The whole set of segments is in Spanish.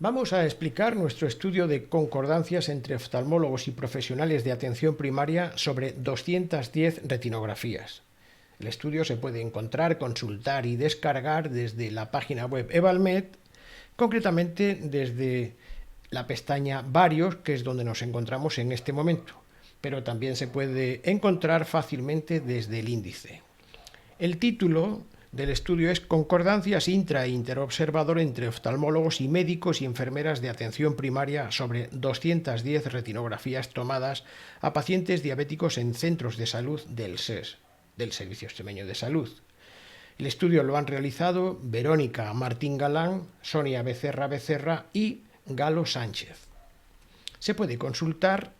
Vamos a explicar nuestro estudio de concordancias entre oftalmólogos y profesionales de atención primaria sobre 210 retinografías. El estudio se puede encontrar, consultar y descargar desde la página web Evalmed, concretamente desde la pestaña Varios, que es donde nos encontramos en este momento, pero también se puede encontrar fácilmente desde el índice. El título del estudio es Concordancias intra- e interobservador entre oftalmólogos y médicos y enfermeras de atención primaria sobre 210 retinografías tomadas a pacientes diabéticos en centros de salud del SES, del Servicio Extremeño de Salud. El estudio lo han realizado Verónica Martín Galán, Sonia Becerra y Galo Sánchez. Se puede consultar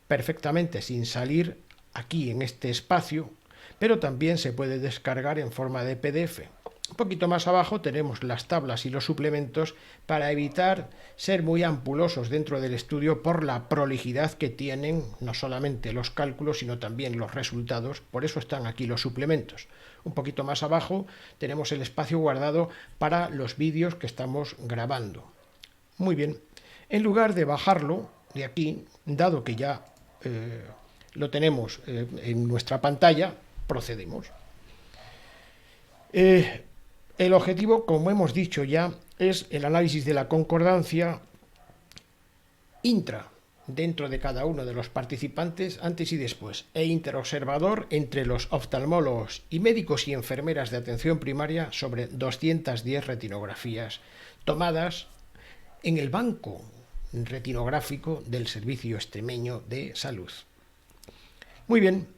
perfectamente sin salir aquí en este espacio, pero también se puede descargar en forma de PDF. Un poquito más abajo tenemos las tablas y los suplementos para evitar ser muy ampulosos dentro del estudio por la prolijidad que tienen no solamente los cálculos, sino también los resultados. Por eso están aquí los suplementos. Un poquito más abajo tenemos el espacio guardado para los vídeos que estamos grabando. Muy bien, en lugar de bajarlo de aquí, dado que ya lo tenemos en nuestra pantalla, procedemos. El objetivo, como hemos dicho ya, es el análisis de la concordancia intra dentro de cada uno de los participantes antes y después, e interobservador entre los oftalmólogos y médicos y enfermeras de atención primaria sobre 210 retinografías tomadas en el banco retinográfico del Servicio Extremeño de Salud. Muy bien.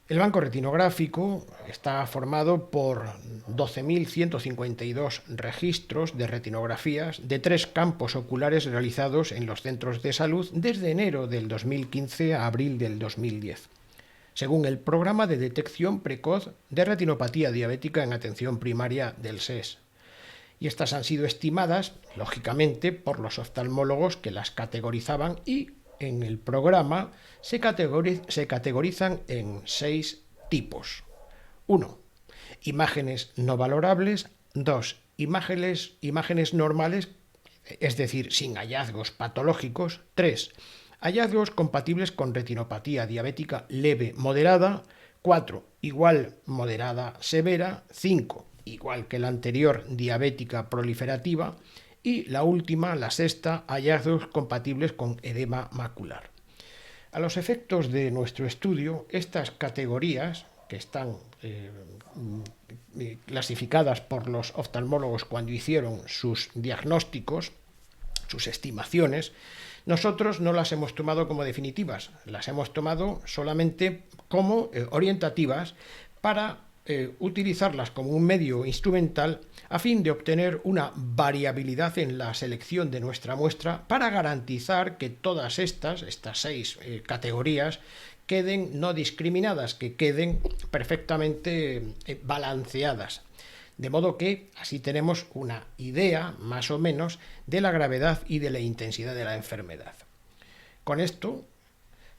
El banco retinográfico está formado por 12.152 registros de retinografías de 3 campos oculares realizados en los centros de salud desde enero del 2015 a abril del 2010, según el Programa de Detección Precoz de Retinopatía Diabética en Atención Primaria del SES. Y estas han sido estimadas, lógicamente, por los oftalmólogos que las categorizaban y en el programa se categorizan en 6 tipos. 1. Imágenes no valorables. 2. Imágenes normales, es decir, sin hallazgos patológicos. 3. Hallazgos compatibles con retinopatía diabética leve moderada. 4. Igual moderada severa. 5. Igual que la anterior, diabética proliferativa. Y la última, la sexta, hallazgos compatibles con edema macular. A los efectos de nuestro estudio, estas categorías, que están clasificadas por los oftalmólogos cuando hicieron sus diagnósticos, sus estimaciones, nosotros no las hemos tomado como definitivas, las hemos tomado solamente como orientativas para utilizarlas como un medio instrumental a fin de obtener una variabilidad en la selección de nuestra muestra para garantizar que todas estas 6 categorías queden no discriminadas, que queden perfectamente balanceadas. De modo que así tenemos una idea, más o menos, de la gravedad y de la intensidad de la enfermedad. Con esto,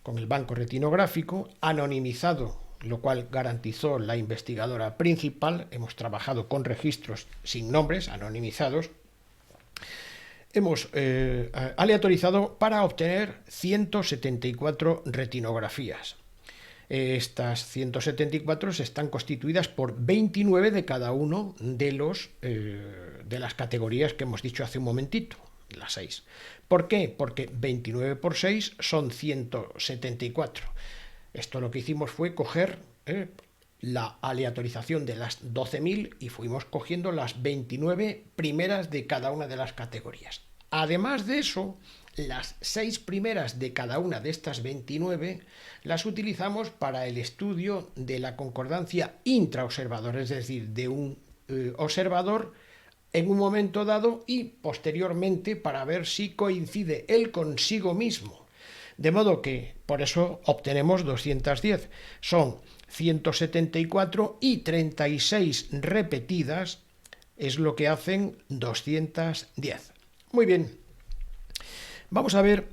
con el banco retinográfico, anonimizado, lo cual garantizó la investigadora principal, hemos trabajado con registros sin nombres, anonimizados, hemos aleatorizado para obtener 174 retinografías. Estas 174 están constituidas por 29 de cada uno de las categorías que hemos dicho hace un momentito, las 6. ¿Por qué? Porque 29 por 6 son 174. Esto lo que hicimos fue coger la aleatorización de las 12.000 y fuimos cogiendo las 29 primeras de cada una de las categorías. Además de eso, las 6 primeras de cada una de estas 29 las utilizamos para el estudio de la concordancia intraobservador, es decir, de un observador en un momento dado y posteriormente para ver si coincide él consigo mismo. De modo que, por eso obtenemos 210. Son 174 y 36 repetidas, es lo que hacen 210. Muy bien. Vamos a ver,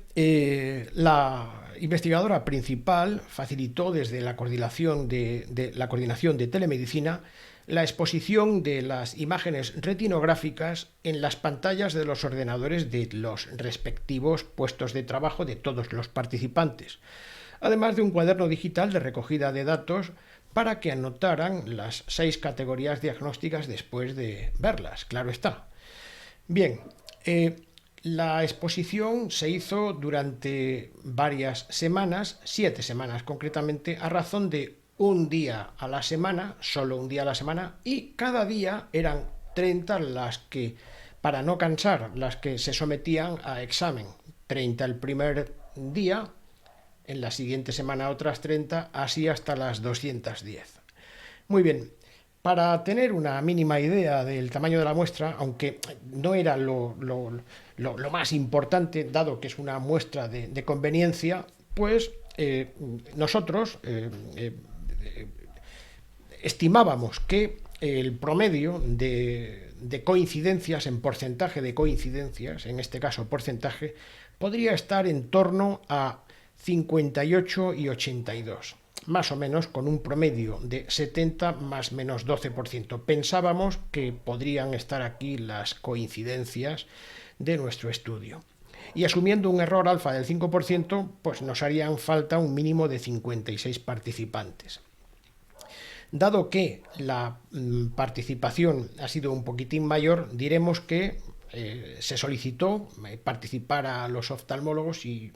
la investigadora principal facilitó desde la coordinación de telemedicina la exposición de las imágenes retinográficas en las pantallas de los ordenadores de los respectivos puestos de trabajo de todos los participantes, además de un cuaderno digital de recogida de datos para que anotaran las 6 categorías diagnósticas después de verlas, claro está. Bien, la exposición se hizo durante varias semanas, 7 semanas concretamente, a razón de un día a la semana, solo un día a la semana, y cada día eran 30 las que, para no cansar, las que se sometían a examen. 30 el primer día, en la siguiente semana otras 30, así hasta las 210. Muy bien, para tener una mínima idea del tamaño de la muestra, aunque no era lo más importante, dado que es una muestra de conveniencia, pues nosotros estimábamos que el promedio de coincidencias, en porcentaje de coincidencias, en este caso porcentaje, podría estar en torno a 58 y 82, más o menos con un promedio de 70 más menos 12%. Pensábamos que podrían estar aquí las coincidencias de nuestro estudio. Y asumiendo un error alfa del 5%, pues nos harían falta un mínimo de 56 participantes. Dado que la participación ha sido un poquitín mayor, diremos que se solicitó participar a los oftalmólogos y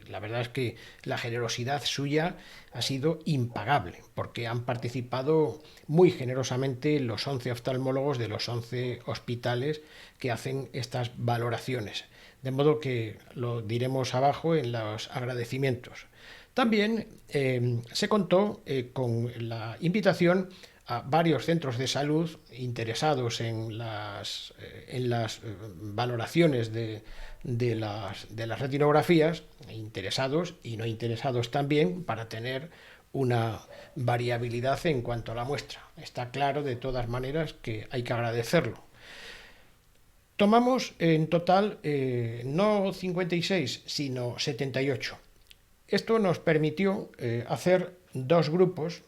la verdad es que la generosidad suya ha sido impagable, porque han participado muy generosamente los 11 oftalmólogos de los 11 hospitales que hacen estas valoraciones. De modo que lo diremos abajo en los agradecimientos. También se contó con la invitación a varios centros de salud interesados en las valoraciones de las retinografías, interesados y no interesados también, para tener una variabilidad en cuanto a la muestra. Está claro de todas maneras que hay que agradecerlo. Tomamos en total no 56, sino 78. Esto nos permitió hacer 2 grupos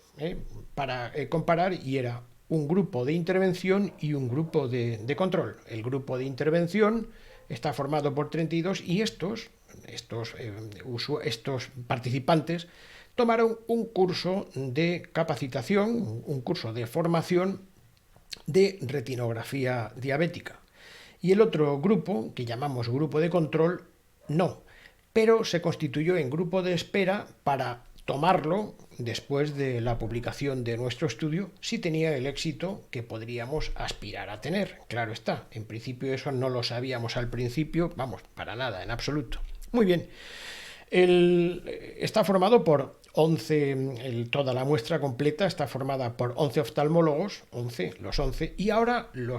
para comparar, y era un grupo de intervención y un grupo de control. El grupo de intervención está formado por 32 y estos participantes tomaron un curso de capacitación, un curso de formación de retinografía diabética. Y el otro grupo, que llamamos grupo de control, no, pero se constituyó en grupo de espera para tomarlo después de la publicación de nuestro estudio, si tenía el éxito que podríamos aspirar a tener. Claro está, en principio eso no lo sabíamos al principio, vamos, para nada, en absoluto. Muy bien, está formado por 11, toda la muestra completa está formada por 11 oftalmólogos, los 11, y ahora el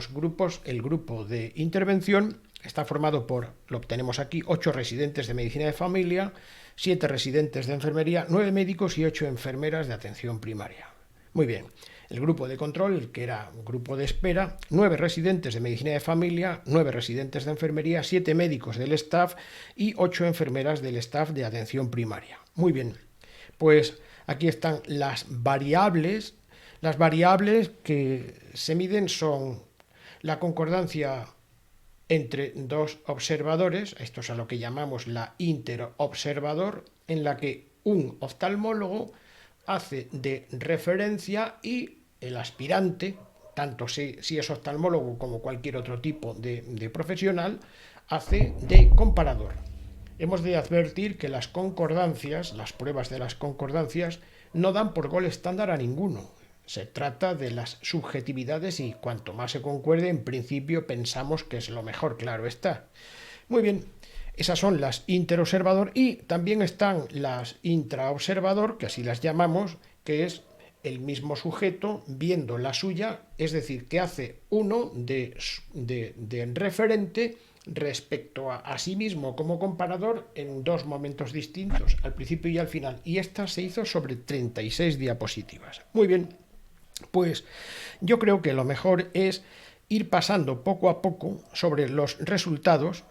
grupo de intervención está formado por, lo tenemos aquí, 8 residentes de medicina de familia, 7 residentes de enfermería, 9 médicos y 8 enfermeras de atención primaria. Muy bien, el grupo de control, que era un grupo de espera, 9 residentes de medicina de familia, 9 residentes de enfermería, 7 médicos del staff y 8 enfermeras del staff de atención primaria. Muy bien, pues aquí están las variables. Las variables que se miden son la concordancia entre 2 observadores, esto es a lo que llamamos la interobservador, en la que un oftalmólogo hace de referencia y el aspirante, tanto si es oftalmólogo como cualquier otro tipo de profesional, hace de comparador. Hemos de advertir que las concordancias, las pruebas de las concordancias, no dan por gol estándar a ninguno. Se trata de las subjetividades y cuanto más se concuerde, en principio pensamos que es lo mejor, claro está. Muy bien, esas son las interobservador y también están las intraobservador, que así las llamamos, que es el mismo sujeto viendo la suya, es decir, que hace uno de referente respecto a sí mismo como comparador en 2 momentos distintos, al principio y al final. Y esta se hizo sobre 36 diapositivas. Muy bien. Pues yo creo que lo mejor es ir pasando poco a poco sobre los resultados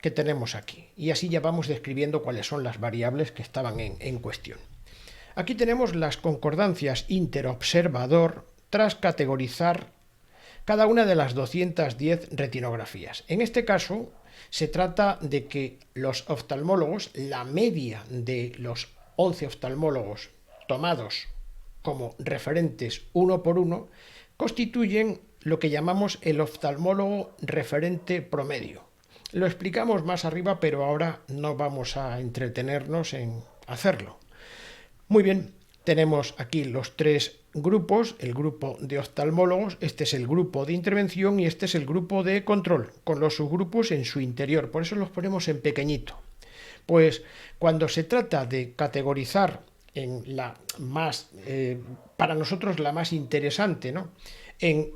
que tenemos aquí. Y así ya vamos describiendo cuáles son las variables que estaban en cuestión. Aquí tenemos las concordancias interobservador tras categorizar cada una de las 210 retinografías. En este caso, se trata de que los oftalmólogos, la media de los 11 oftalmólogos tomados como referentes uno por uno, constituyen lo que llamamos el oftalmólogo referente promedio. Lo explicamos más arriba, pero ahora no vamos a entretenernos en hacerlo. Muy bien, tenemos aquí los tres grupos, el grupo de oftalmólogos, este es el grupo de intervención y este es el grupo de control, con los subgrupos en su interior, por eso los ponemos en pequeñito. Pues cuando se trata de categorizar en la más, para nosotros la más interesante, ¿no? En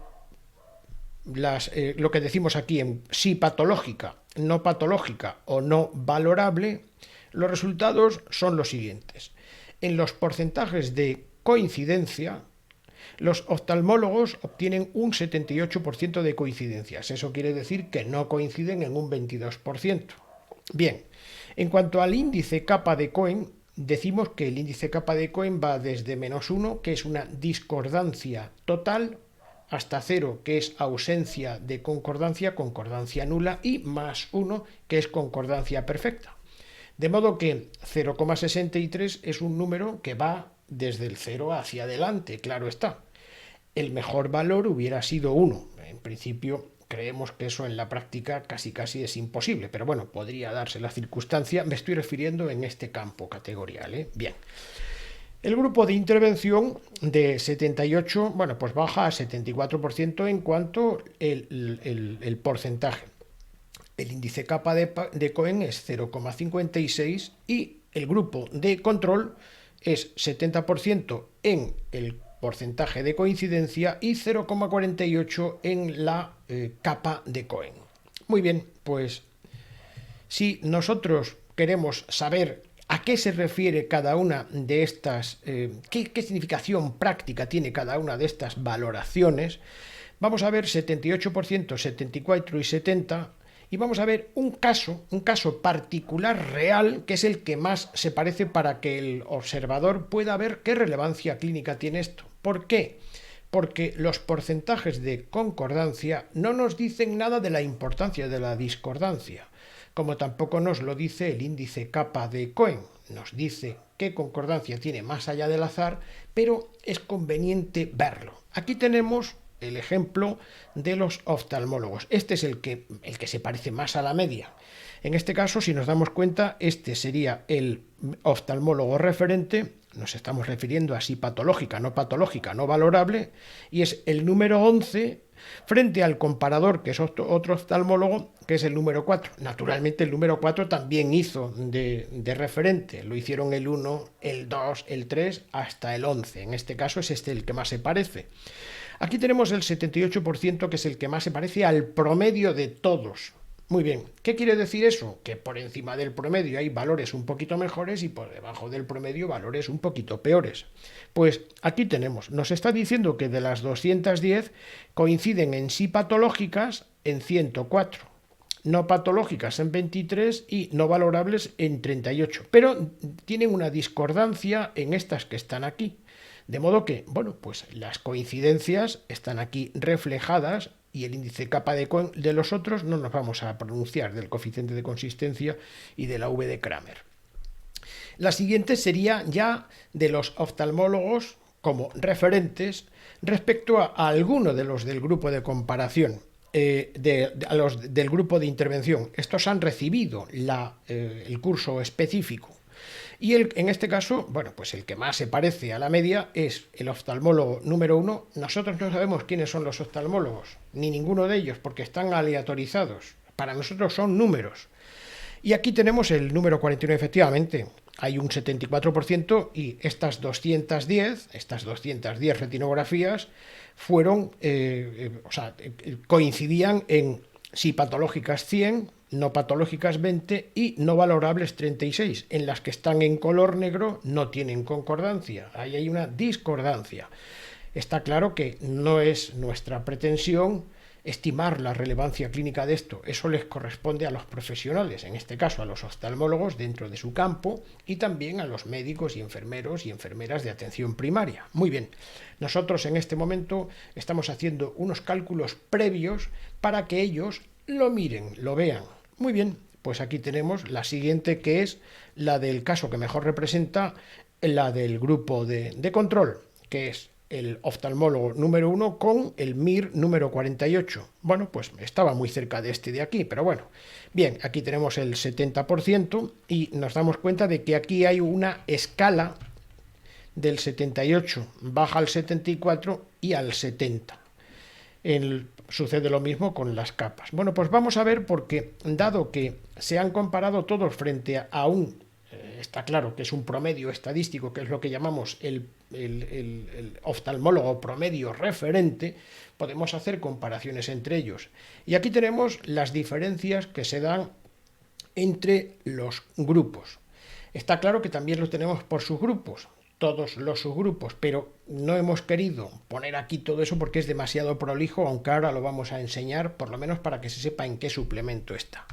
lo que decimos aquí en sí patológica, no patológica o no valorable, los resultados son los siguientes. En los porcentajes de coincidencia, los oftalmólogos obtienen un 78% de coincidencias. Eso quiere decir que no coinciden en un 22%. Bien, en cuanto al índice kappa de Cohen, decimos que el índice kappa de Cohen va desde -1, que es una discordancia total, hasta 0, que es ausencia de concordancia, concordancia nula, y +1, que es concordancia perfecta. De modo que 0,63 es un número que va desde el 0 hacia adelante, claro está. El mejor valor hubiera sido 1. En principio creemos que eso en la práctica casi es imposible, pero bueno, podría darse la circunstancia. Me estoy refiriendo en este campo categorial, ¿eh? Bien. El grupo de intervención de 78, bueno, pues baja a 74% en cuanto el porcentaje. El índice kappa de Cohen es 0,56 y el grupo de control es 70% en el porcentaje de coincidencia y 0,48 en la kappa de Cohen. Muy bien, pues si nosotros queremos saber a qué se refiere cada una de estas, qué significación práctica tiene cada una de estas valoraciones, vamos a ver 78%, 74 y 70, y vamos a ver un caso particular real, que es el que más se parece para que el observador pueda ver qué relevancia clínica tiene esto. ¿Por qué? Porque los porcentajes de concordancia no nos dicen nada de la importancia de la discordancia, como tampoco nos lo dice el índice kappa de Cohen. Nos dice qué concordancia tiene más allá del azar, pero es conveniente verlo. Aquí tenemos el ejemplo de los oftalmólogos. Este es el que se parece más a la media. En este caso, si nos damos cuenta, este sería el oftalmólogo referente, nos estamos refiriendo a sí patológica, no valorable, y es el número 11 frente al comparador, que es otro oftalmólogo, que es el número 4. Naturalmente el número 4 también hizo de referente, lo hicieron el 1, el 2, el 3, hasta el 11. En este caso es este el que más se parece. Aquí tenemos el 78%, que es el que más se parece al promedio de todos. Muy bien, ¿qué quiere decir eso? Que por encima del promedio hay valores un poquito mejores y por debajo del promedio valores un poquito peores. Pues aquí tenemos, nos está diciendo que de las 210 coinciden en sí patológicas en 104, no patológicas en 23 y no valorables en 38, pero tienen una discordancia en estas que están aquí. De modo que, bueno, pues las coincidencias están aquí reflejadas y el índice kappa de Cohen de los otros no nos vamos a pronunciar, del coeficiente de consistencia y de la V de Kramer. La siguiente sería ya de los oftalmólogos como referentes respecto a alguno de los del grupo de comparación, a los del grupo de intervención. Estos han recibido el curso específico. Y en este caso, bueno, pues el que más se parece a la media es el oftalmólogo número 1. Nosotros no sabemos quiénes son los oftalmólogos, ni ninguno de ellos, porque están aleatorizados. Para nosotros son números. Y aquí tenemos el número 49, efectivamente. Hay un 74% y estas 210 retinografías fueron, coincidían en sí patológicas 100, no patológicas 20 y no valorables 36. En las que están en color negro no tienen concordancia, ahí hay una discordancia. Está claro que no es nuestra pretensión estimar la relevancia clínica de esto, eso les corresponde a los profesionales, en este caso a los oftalmólogos dentro de su campo y también a los médicos y enfermeras de atención primaria. Muy bien, nosotros en este momento estamos haciendo unos cálculos previos para que ellos lo miren, lo vean. Muy bien, pues aquí tenemos la siguiente, que es la del caso que mejor representa la del grupo de control, que es el oftalmólogo número 1 con el MIR número 48. Bueno, pues estaba muy cerca de este de aquí, pero bueno. Bien, aquí tenemos el 70% y nos damos cuenta de que aquí hay una escala del 78, baja al 74 y al 70. Sucede lo mismo con las capas. Bueno, pues vamos a ver, porque dado que se han comparado todos frente a un, está claro que es un promedio estadístico, que es lo que llamamos el oftalmólogo promedio referente, podemos hacer comparaciones entre ellos. Y aquí tenemos las diferencias que se dan entre los grupos. Está claro que también lo tenemos por subgrupos, todos los subgrupos, pero no hemos querido poner aquí todo eso porque es demasiado prolijo, aunque ahora lo vamos a enseñar, por lo menos para que se sepa en qué suplemento está.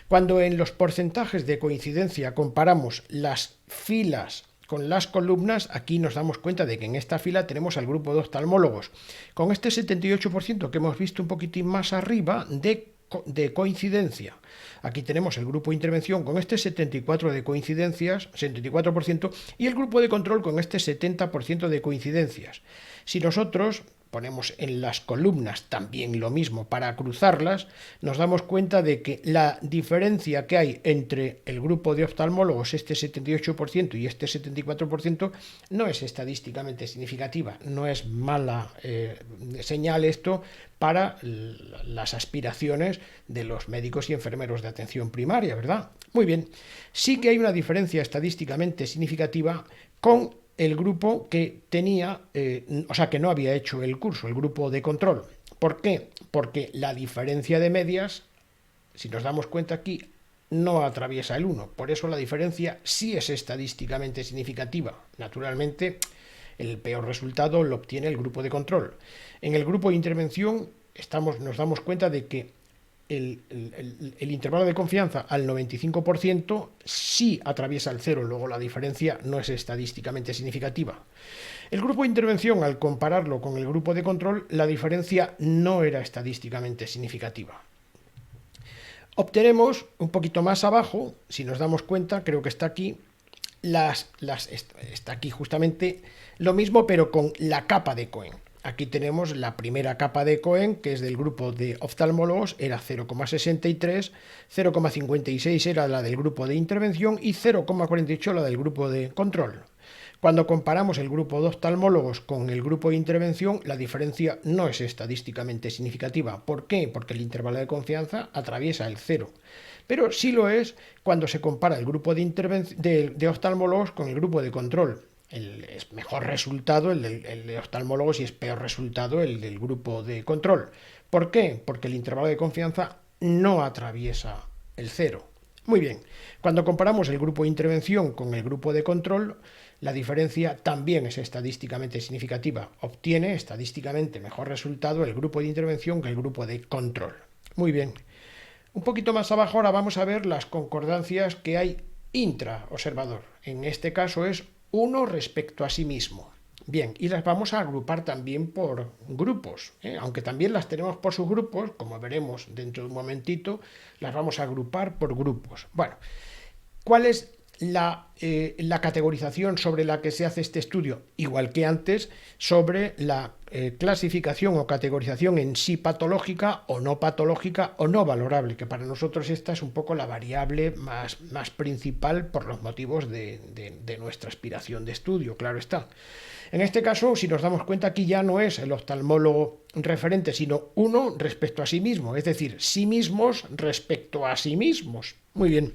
Cuando en los porcentajes de coincidencia comparamos las filas con las columnas, aquí nos damos cuenta de que en esta fila tenemos al grupo de oftalmólogos con este 78% que hemos visto un poquitín más arriba de coincidencia. Aquí tenemos el grupo de intervención con este 74% de coincidencias, 74%, y el grupo de control con este 70% de coincidencias. Si nosotros ponemos en las columnas también lo mismo para cruzarlas, nos damos cuenta de que la diferencia que hay entre el grupo de oftalmólogos, este 78% y este 74%, no es estadísticamente significativa. No es mala señal esto para las aspiraciones de los médicos y enfermeros de atención primaria, ¿verdad? Muy bien. Sí que hay una diferencia estadísticamente significativa con el grupo que tenía, que no había hecho el curso, el grupo de control. ¿Por qué? Porque la diferencia de medias, si nos damos cuenta aquí, no atraviesa el 1. Por eso la diferencia sí es estadísticamente significativa. Naturalmente, el peor resultado lo obtiene el grupo de control. En el grupo de intervención nos damos cuenta de que el intervalo de confianza al 95% sí atraviesa el 0, luego la diferencia no es estadísticamente significativa. El grupo de intervención, al compararlo con el grupo de control, la diferencia no era estadísticamente significativa. Obtenemos un poquito más abajo, si nos damos cuenta, creo que está aquí, está aquí justamente lo mismo, pero con la capa de Cohen. Aquí tenemos la primera capa de Cohen, que es del grupo de oftalmólogos, era 0,63, 0,56 era la del grupo de intervención y 0,48 la del grupo de control. Cuando comparamos el grupo de oftalmólogos con el grupo de intervención, la diferencia no es estadísticamente significativa. ¿Por qué? Porque el intervalo de confianza atraviesa el 0. Pero sí lo es cuando se compara el grupo de oftalmólogos con el grupo de control. Es mejor resultado el de oftalmólogos y es peor resultado el del grupo de control. ¿Por qué? Porque el intervalo de confianza no atraviesa el 0. Muy bien, cuando comparamos el grupo de intervención con el grupo de control, la diferencia también es estadísticamente significativa. Obtiene estadísticamente mejor resultado el grupo de intervención que el grupo de control. Muy bien. Un poquito más abajo ahora vamos a ver las concordancias que hay intraobservador. En este caso es 1 respecto a sí mismo. Bien, y las vamos a agrupar también por grupos, aunque también las tenemos por subgrupos, como veremos dentro de un momentito, las vamos a agrupar por grupos. Bueno, ¿cuál es la categorización sobre la que se hace este estudio? Igual que antes, sobre la clasificación o categorización en sí patológica o no valorable, que para nosotros esta es un poco la variable más principal por los motivos de nuestra aspiración de estudio, claro está. En este caso, si nos damos cuenta, aquí ya no es el oftalmólogo referente, sino uno respecto a sí mismo, es decir, sí mismos respecto a sí mismos. Muy bien.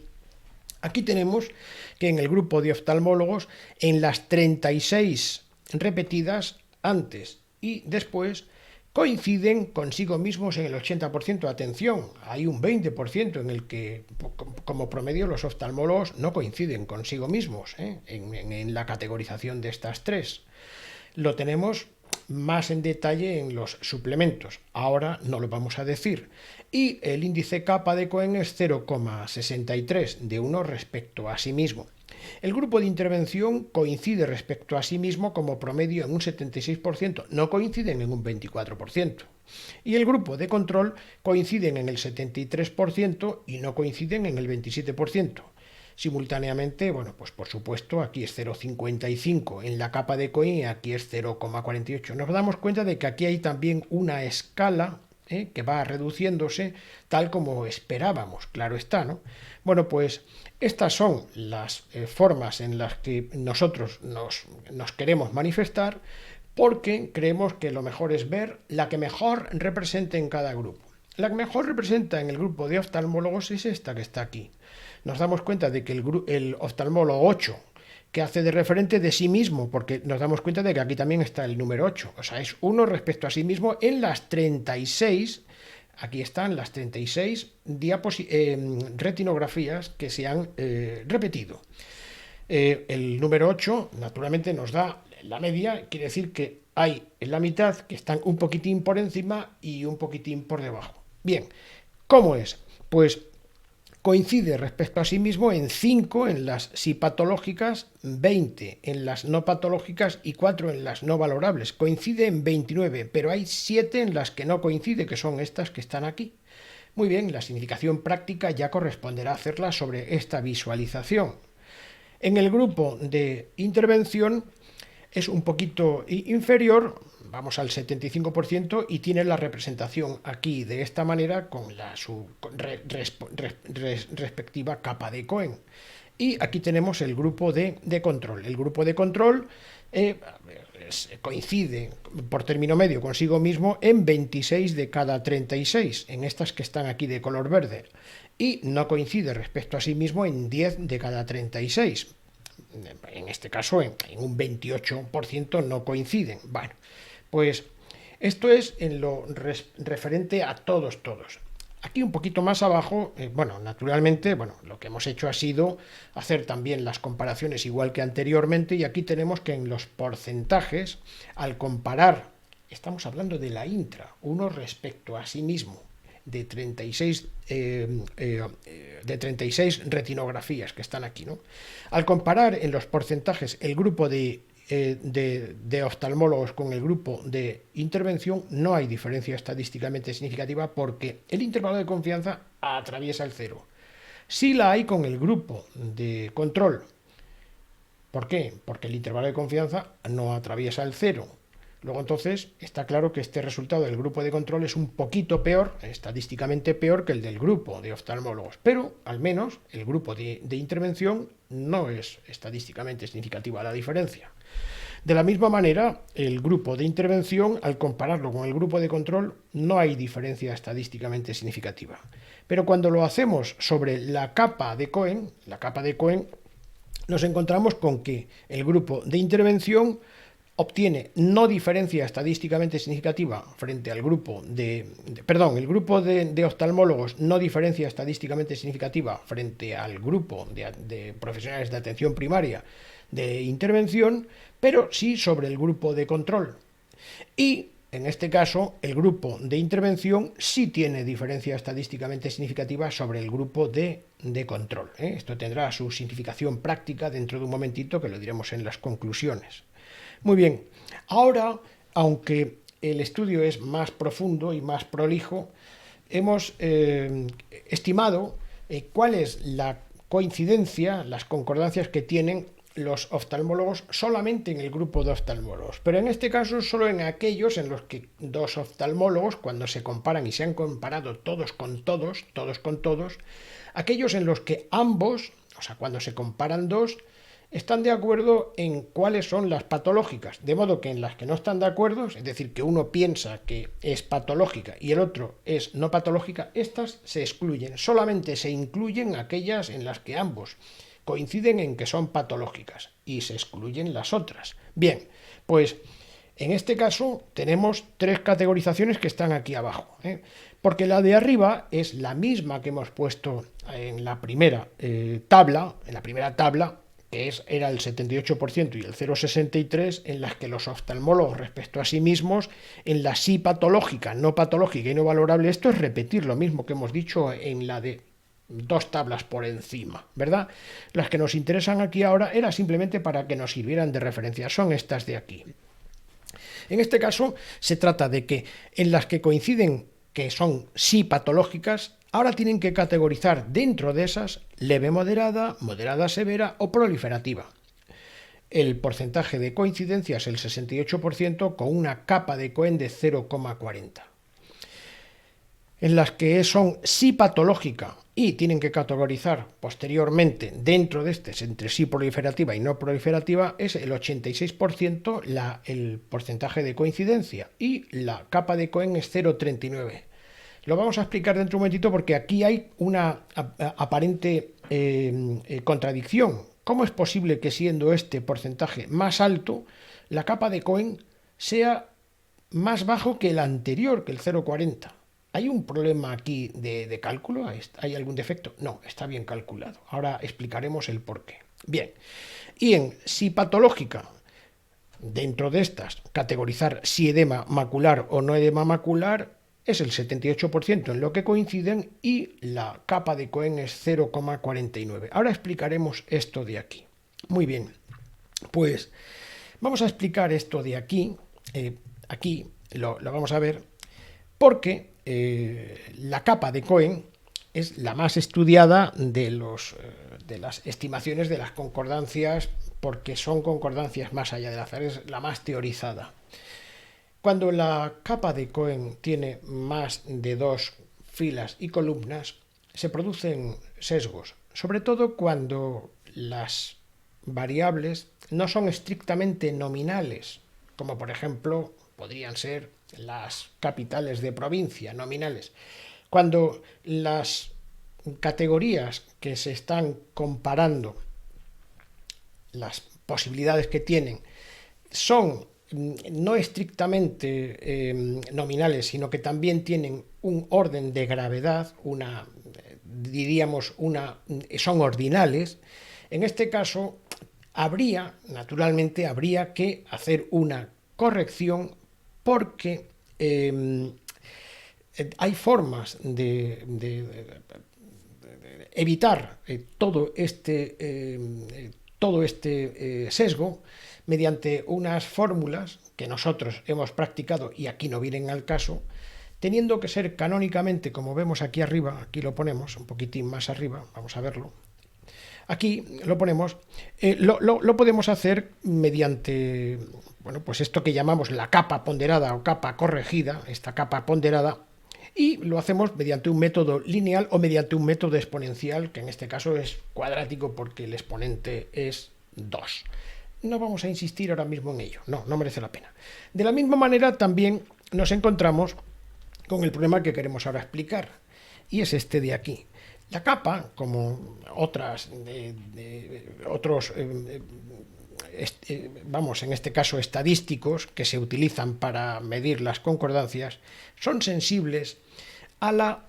Aquí tenemos que en el grupo de oftalmólogos, en las 36 repetidas, antes y después, coinciden consigo mismos en el 80%. Atención, hay un 20% en el que, como promedio, los oftalmólogos no coinciden consigo mismos en la categorización de estas tres. Lo tenemos más en detalle en los suplementos. Ahora no lo vamos a decir. Y el índice kappa de Cohen es 0,63 de 1 respecto a sí mismo. El grupo de intervención coincide respecto a sí mismo como promedio en un 76%, no coinciden en un 24%. Y el grupo de control coinciden en el 73% y no coinciden en el 27%. Simultáneamente, bueno, pues por supuesto, aquí es 0,55 en la capa de Cohen y aquí es 0,48. Nos damos cuenta de que aquí hay también una escala que va reduciéndose tal como esperábamos, claro está, ¿no? Bueno, pues estas son las formas en las que nosotros nos queremos manifestar, porque creemos que lo mejor es ver la que mejor represente en cada grupo. La que mejor representa en el grupo de oftalmólogos es esta que está aquí. Nos damos cuenta de que el oftalmólogo 8, que hace de referente de sí mismo, porque nos damos cuenta de que aquí también está el número 8, o sea, es 1 respecto a sí mismo en las 36, aquí están las 36 retinografías que se han repetido. El número 8, naturalmente, nos da la media, quiere decir que hay en la mitad que están un poquitín por encima y un poquitín por debajo. Bien, ¿cómo es? Pues coincide respecto a sí mismo en 5 en las sí patológicas, 20 en las no patológicas y 4 en las no valorables. Coincide en 29, pero hay 7 en las que no coincide, que son estas que están aquí. Muy bien, la significación práctica ya corresponderá hacerla sobre esta visualización. En el grupo de intervención es un poquito inferior, vamos al 75%, y tiene la representación aquí de esta manera con su respectiva capa de Cohen. Y aquí tenemos el grupo de control. El grupo de control coincide por término medio consigo mismo en 26 de cada 36, en estas que están aquí de color verde, y no coincide respecto a sí mismo en 10 de cada 36. En este caso, en un 28% no coinciden. Bueno, pues esto es en lo referente a todos. Aquí un poquito más abajo, naturalmente, lo que hemos hecho ha sido hacer también las comparaciones igual que anteriormente, y aquí tenemos que en los porcentajes, al comparar, estamos hablando de la intra, uno respecto a sí mismo, de 36 retinografías que están aquí, ¿no? Al comparar en los porcentajes el grupo de oftalmólogos con el grupo de intervención, no hay diferencia estadísticamente significativa porque el intervalo de confianza atraviesa el 0. Sí la hay con el grupo de control. ¿Por qué? Porque el intervalo de confianza no atraviesa el 0. Luego, entonces, está claro que este resultado del grupo de control es un poquito peor, estadísticamente peor que el del grupo de oftalmólogos, pero al menos el grupo de intervención no es estadísticamente significativa la diferencia. De la misma manera, el grupo de intervención, al compararlo con el grupo de control, no hay diferencia estadísticamente significativa. Pero cuando lo hacemos sobre la capa de Cohen, nos encontramos con que el grupo de intervención obtiene no diferencia estadísticamente significativa frente al grupo el grupo de oftalmólogos no diferencia estadísticamente significativa frente al grupo de profesionales de atención primaria de intervención, pero sí sobre el grupo de control. Y en este caso, el grupo de intervención sí tiene diferencia estadísticamente significativa sobre el grupo de control. Esto tendrá su significación práctica dentro de un momentito, que lo diremos en las conclusiones. Muy bien, ahora, aunque el estudio es más profundo y más prolijo, hemos estimado cuál es la coincidencia, las concordancias que tienen los oftalmólogos solamente en el grupo de oftalmólogos, pero en este caso solo en aquellos en los que dos oftalmólogos, cuando se comparan y se han comparado todos con todos, aquellos en los que ambos, o sea, cuando se comparan dos, están de acuerdo en cuáles son las patológicas, de modo que en las que no están de acuerdo, es decir, que uno piensa que es patológica y el otro es no patológica, estas se excluyen, solamente se incluyen aquellas en las que ambos coinciden en que son patológicas y se excluyen las otras. Bien, pues en este caso tenemos 3 categorizaciones que están aquí abajo, porque la de arriba es la misma que hemos puesto en la primera tabla, era el 78% y el 0,63%, en las que los oftalmólogos respecto a sí mismos, en la sí patológica, no patológica y no valorable, esto es repetir lo mismo que hemos dicho en la de 2 tablas por encima, ¿verdad? Las que nos interesan aquí ahora era simplemente para que nos sirvieran de referencia, son estas de aquí. En este caso se trata de que en las que coinciden que son sí patológicas, ahora tienen que categorizar dentro de esas leve moderada, moderada severa o proliferativa. El porcentaje de coincidencia es el 68% con una capa de Cohen de 0,40. En las que son sí patológica y tienen que categorizar posteriormente dentro de este entre sí proliferativa y no proliferativa, es el 86% el porcentaje de coincidencia y la capa de Cohen es 0,39. Lo vamos a explicar dentro de un momentito porque aquí hay una aparente contradicción. ¿Cómo es posible que siendo este porcentaje más alto, la capa de Cohen sea más bajo que el anterior, que el 0,40? ¿Hay un problema aquí de cálculo? ¿Hay algún defecto? No, está bien calculado. Ahora explicaremos el porqué. Bien, y en si patológica, dentro de estas, categorizar si edema macular o no edema macular, es el 78% en lo que coinciden y la capa de Cohen es 0,49. Ahora explicaremos esto de aquí. Muy bien, pues vamos a explicar esto de aquí. Aquí lo vamos a ver porque la capa de Cohen es la más estudiada de las estimaciones de las concordancias, porque son concordancias más allá del azar, es la más teorizada. Cuando la capa de Cohen tiene más de 2 filas y columnas, se producen sesgos, sobre todo cuando las variables no son estrictamente nominales, como por ejemplo podrían ser las capitales de provincia nominales. Cuando las categorías que se están comparando, las posibilidades que tienen, son no estrictamente nominales, sino que también tienen un orden de gravedad, son ordinales. En este caso, naturalmente habría que hacer una corrección porque hay formas de evitar todo este sesgo mediante unas fórmulas que nosotros hemos practicado y aquí no vienen al caso, teniendo que ser canónicamente, como vemos aquí arriba, aquí lo ponemos un poquitín más arriba, vamos a verlo. Aquí lo ponemos, lo podemos hacer mediante, bueno, pues esto que llamamos la capa ponderada o capa corregida, esta capa ponderada, y lo hacemos mediante un método lineal o mediante un método exponencial, que en este caso es cuadrático porque el exponente es 2. No vamos a insistir ahora mismo en ello, no merece la pena. De la misma manera también nos encontramos con el problema que queremos ahora explicar, y es este de aquí. La capa, como otros, en este caso estadísticos, que se utilizan para medir las concordancias, son sensibles a la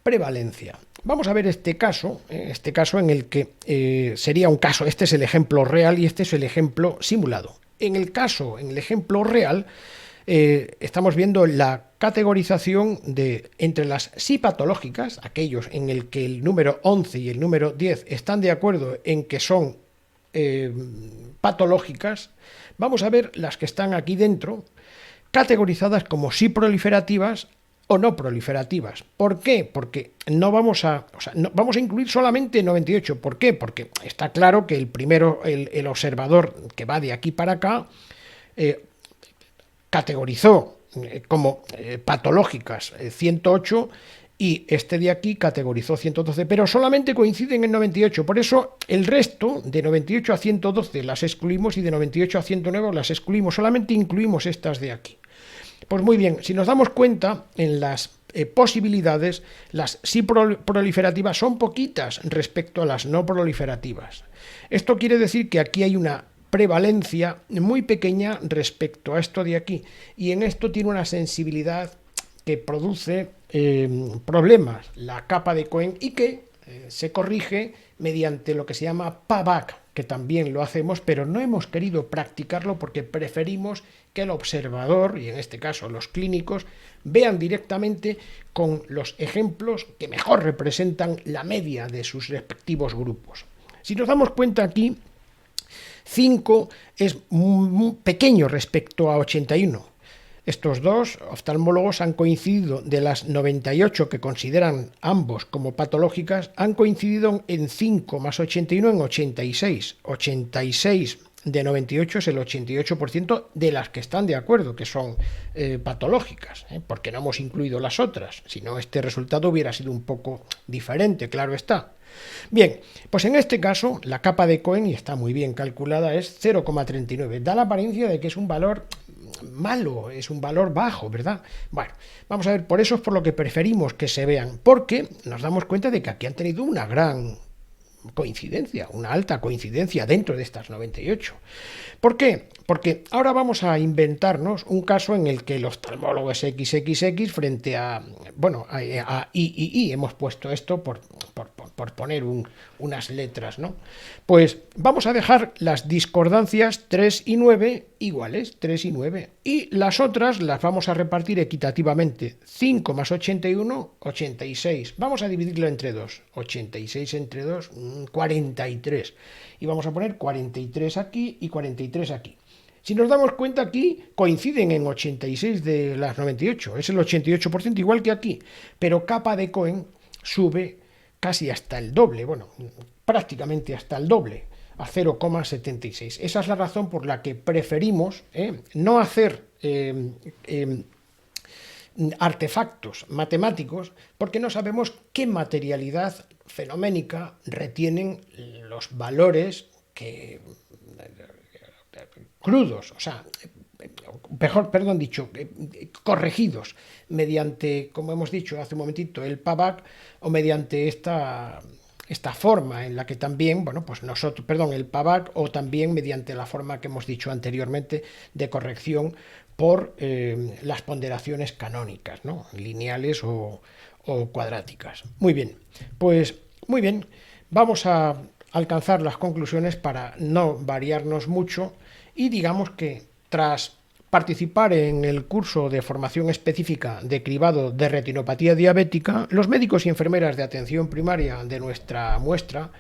prevalencia. Vamos a ver este caso en el que sería un caso, este es el ejemplo real y este es el ejemplo simulado. En el ejemplo real, estamos viendo la categorización entre las sí patológicas, aquellos en el que el número 11 y el número 10 están de acuerdo en que son patológicas. Vamos a ver las que están aquí dentro, categorizadas como sí proliferativas o no proliferativas. ¿Por qué? Porque vamos a incluir solamente 98. ¿Por qué? Porque está claro que el observador que va de aquí para acá categorizó como patológicas 108 y este de aquí categorizó 112, pero solamente coinciden en 98. Por eso el resto de 98 a 112 las excluimos y de 98 a 109 las excluimos. Solamente incluimos estas de aquí. Pues muy bien, si nos damos cuenta, en las posibilidades, las sí proliferativas son poquitas respecto a las no proliferativas. Esto quiere decir que aquí hay una prevalencia muy pequeña respecto a esto de aquí, y en esto tiene una sensibilidad que produce problemas la capa de Cohen y que se corrige mediante lo que se llama payback, que también lo hacemos, pero no hemos querido practicarlo porque preferimos que el observador, y en este caso los clínicos, vean directamente con los ejemplos que mejor representan la media de sus respectivos grupos. Si nos damos cuenta aquí, 5 es muy pequeño respecto a 81. Estos dos oftalmólogos han coincidido, de las 98 que consideran ambos como patológicas, han coincidido en 5 más 81 en 86. 86 de 98 es el 88% de las que están de acuerdo que son patológicas, porque no hemos incluido las otras, si no este resultado hubiera sido un poco diferente, claro está. Bien, pues en este caso la capa de Cohen, y está muy bien calculada, es 0,39. Da la apariencia de que es un valor malo, es un valor bajo, ¿verdad? Bueno, vamos a ver, por eso es por lo que preferimos que se vean, porque nos damos cuenta de que aquí han tenido una gran coincidencia, una alta coincidencia dentro de estas 98. ¿Por qué? Porque ahora vamos a inventarnos un caso en el que el oftalmólogo es XXX frente a, bueno, a I, hemos puesto esto por poner unas letras, ¿no? Pues vamos a dejar las discordancias 3 y 9 iguales, 3 y 9, y las otras las vamos a repartir equitativamente. 5 más 81, 86. Vamos a dividirlo entre 2. 86 entre 2, 43. Y vamos a poner 43 aquí y 43 aquí. Si nos damos cuenta, aquí coinciden en 86 de las 98, es el 88%, igual que aquí, pero capa de Cohen sube casi hasta el doble, bueno, prácticamente hasta el doble, a 0,76. Esa es la razón por la que preferimos no hacer artefactos matemáticos, porque no sabemos qué materialidad fenoménica retienen los valores que crudos, o sea, perdón dicho, corregidos mediante, como hemos dicho hace un momentito, el payback, o mediante esta forma en la que también, bueno, pues nosotros, perdón, el payback, o también mediante la forma que hemos dicho anteriormente de corrección por las ponderaciones canónicas, ¿no? Lineales o cuadráticas. Muy bien, pues muy bien, vamos a alcanzar las conclusiones para no variarnos mucho. Y digamos que tras participar en el curso de formación específica de cribado de retinopatía diabética, los médicos y enfermeras de atención primaria de nuestra muestra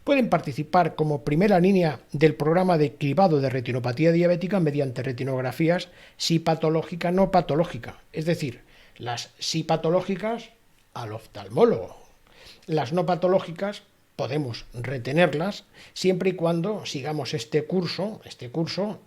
pueden participar como primera línea del programa de cribado de retinopatía diabética mediante retinografías sí patológica, no patológica, es decir, las sí patológicas al oftalmólogo, las no patológicas podemos retenerlas siempre y cuando sigamos este curso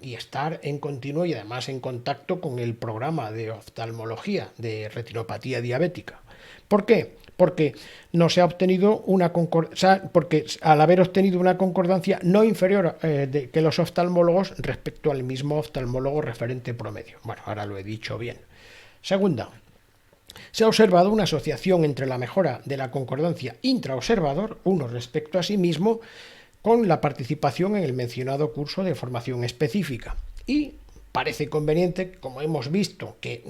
y estar en continuo y además en contacto con el programa de oftalmología de retinopatía diabética. ¿Por qué? Porque no se ha obtenido una porque al haber obtenido una concordancia no inferior que los oftalmólogos respecto al mismo oftalmólogo referente promedio. Bueno, ahora lo he dicho bien. Segunda, se ha observado una asociación entre la mejora de la concordancia intraobservador, uno respecto a sí mismo, con la participación en el mencionado curso de formación específica. Y parece conveniente, como hemos visto, que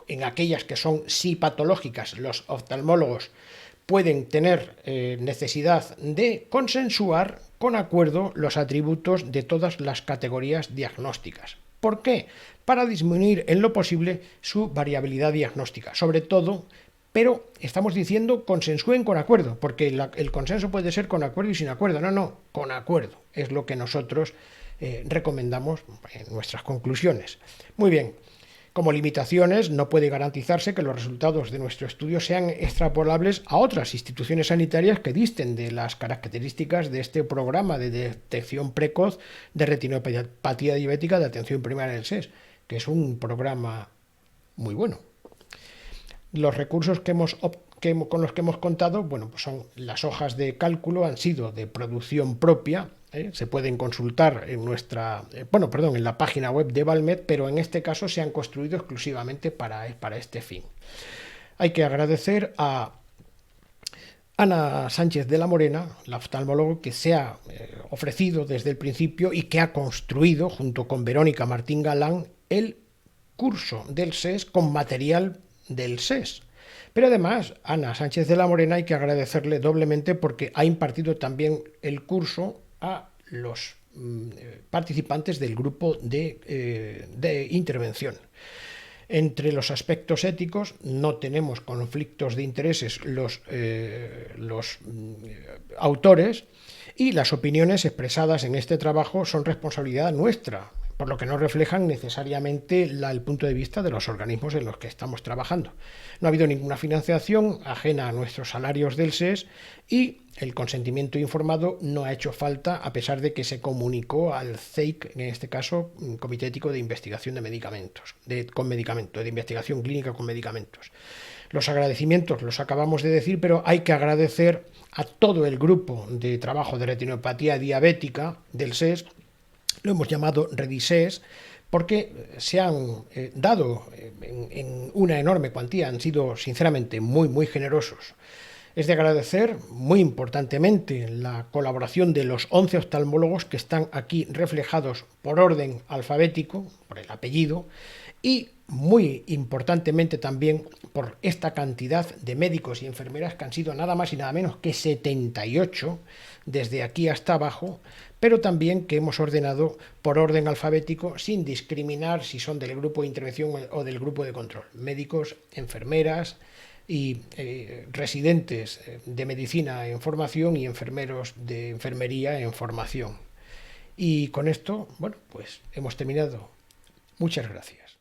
en aquellas que son sí patológicas, los oftalmólogos pueden tener necesidad de consensuar con acuerdo los atributos de todas las categorías diagnósticas. ¿Por qué? Para disminuir en lo posible su variabilidad diagnóstica, sobre todo, pero estamos diciendo consensúen con acuerdo, porque el consenso puede ser con acuerdo y sin acuerdo, no, con acuerdo, es lo que nosotros recomendamos en nuestras conclusiones. Muy bien, como limitaciones no puede garantizarse que los resultados de nuestro estudio sean extrapolables a otras instituciones sanitarias que disten de las características de este programa de detección precoz de retinopatía diabética de atención primaria del SES, que es un programa muy bueno. Los recursos con los que hemos contado, bueno, pues son las hojas de cálculo, han sido de producción propia, se pueden consultar en en la página web de Valmed, pero en este caso se han construido exclusivamente para este fin. Hay que agradecer a Ana Sánchez de la Morena, la oftalmóloga, que se ha ofrecido desde el principio y que ha construido, junto con Verónica Martín Galán, el curso del SES con material del SES. Pero además, Ana Sánchez de la Morena hay que agradecerle doblemente porque ha impartido también el curso a los participantes del grupo de intervención. Entre los aspectos éticos no tenemos conflictos de intereses los autores, y las opiniones expresadas en este trabajo son responsabilidad nuestra, por lo que no reflejan necesariamente el punto de vista de los organismos en los que estamos trabajando. No ha habido ninguna financiación ajena a nuestros salarios del SES y el consentimiento informado no ha hecho falta, a pesar de que se comunicó al CEIC, en este caso, Comité Ético de Investigación de Medicamentos, de investigación clínica con medicamentos. Los agradecimientos los acabamos de decir, pero hay que agradecer a todo el grupo de trabajo de retinopatía diabética del SES, lo hemos llamado REDISES, porque se han dado en una enorme cuantía, han sido sinceramente muy generosos. Es de agradecer muy importantemente la colaboración de los 11 oftalmólogos que están aquí reflejados por orden alfabético, por el apellido, y muy importantemente también por esta cantidad de médicos y enfermeras que han sido nada más y nada menos que 78 desde aquí hasta abajo, pero también que hemos ordenado por orden alfabético sin discriminar si son del grupo de intervención o del grupo de control. Médicos, enfermeras y residentes de medicina en formación y enfermeros de enfermería en formación. Y con esto, bueno, pues hemos terminado. Muchas gracias.